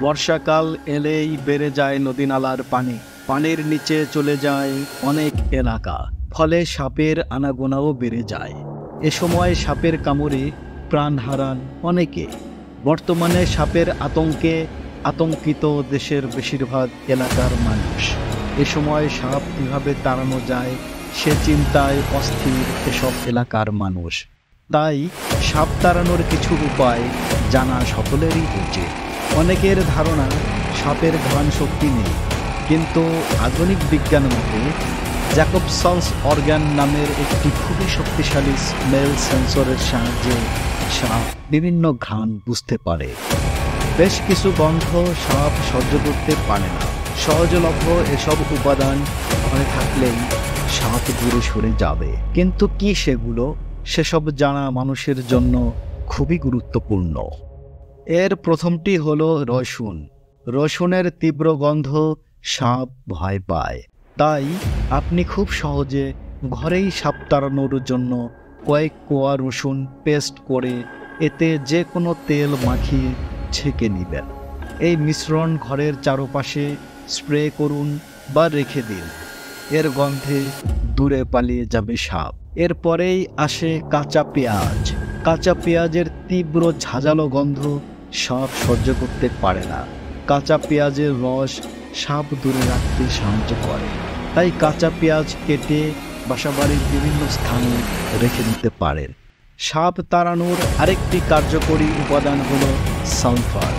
বর্ষাকাল এলেই বেড়ে যায় নদী নালার পানি, পানির নিচে চলে যায় অনেক এলাকা, ফলে সাপের আনাগোনাও বেড়ে যায়। এ সময় সাপের কামড়ে প্রাণ হারান অনেকে। বর্তমানে সাপের আতঙ্কে আতঙ্কিত দেশের বেশিরভাগ এলাকার মানুষ। এ সময় সাপ কীভাবে তাড়ানো যায় সে চিন্তায় অস্থির এসব এলাকার মানুষ। তাই সাপ তাড়ানোর কিছু উপায় জানা সকলেরই উচিত। অনেকের ধারণা সাপের ঘ্রাণ শক্তি নেই, কিন্তু আধুনিক বিজ্ঞান মতে জ্যাকবসন্স অর্গান নামের একটি খুবই শক্তিশালী স্মেল সেন্সরের সাহায্যে সাপ বিভিন্ন ঘ্রাণ বুঝতে পারে। বেশ কিছু গন্ধ সাপ সহ্য করতে পারে না। সহজলভ্য এসব উপাদান ঘরে থাকলেই সাপ দূরে সরে যাবে। কিন্তু কি সেগুলো? সেসব জানা মানুষের জন্য খুবই গুরুত্বপূর্ণ। এর প্রথমটি হলো রসুন। রসুনের তীব্র গন্ধ সাপ ভয় পায়। তাই আপনি খুব সহজে ঘরেই সাপ তাড়ানোর জন্য কয়েক কোয়া রসুন পেস্ট করে এতে যে কোনো তেল মাখিয়ে ছেঁকে নেবেন। এই মিশ্রণ ঘরের চারপাশে স্প্রে করুন বা রেখে দিন। এর গন্ধে দূরে পালিয়ে যাবে সাপ। এরপরেই আসে কাঁচা পেঁয়াজ। কাঁচা পেঁয়াজের তীব্র ঝাঁঝালো গন্ধ সাপ সহ্য করতে পারে না। কাঁচা পেঁয়াজের রস সাপ দূরে রাখতে সাহায্য করে। তাই কাঁচা পেঁয়াজ কেটে বাসাবাড়ির বিভিন্ন স্থানে রেখে দিতে পারেন। সাপ তাড়ানোর আরেকটি কার্যকরী উপাদান হলো সালফার।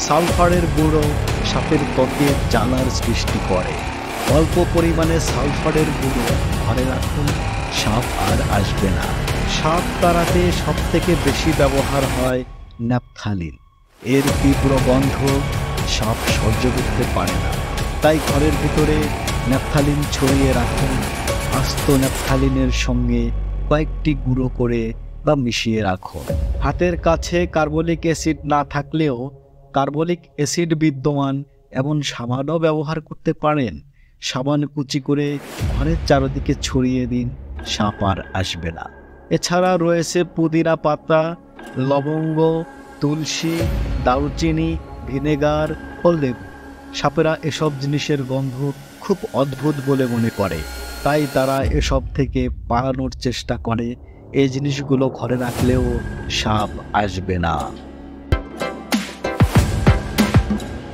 সালফারের গুঁড়ো সাপের ত্বকে জ্বালার সৃষ্টি করে। অল্প পরিমাণে সালফারের গুঁড়ো ঘরে রাখুন, সাপ আর আসবে না। সাপ তাড়াতে সবথেকে বেশি ব্যবহার হয় ন্যাপথালিন। এর তীব্র গন্ধ সাপ সহ্য করতে পারে না। তাই ঘরের ভিতরে ন্যাপথালিন ছড়িয়ে রাখুন। আস্ত ন্যাপথালিনের সঙ্গে কয়েকটি গুঁড়ো করে বা মিশিয়ে রাখুন। হাতের কাছে কার্বলিক অ্যাসিড না থাকলেও কার্বলিক অ্যাসিড বিদ্যমান এমন সাবানও ব্যবহার করতে পারেন। সাবান কুচি করে ঘরের চারদিকে ছড়িয়ে দিন, সাপ আর আসবে না। এছাড়া রয়েছে পুদিনা পাতা, লবঙ্গ, তুলসী, দারুচিনি, ভিনেগার ও লেবু। সাপেরা এসব জিনিসের গন্ধ খুব অদ্ভুত বলে মনে করে, তাই তারা এসব থেকে পালানোর চেষ্টা করে। এই জিনিসগুলো ঘরে রাখলেও সাপ আসবে না।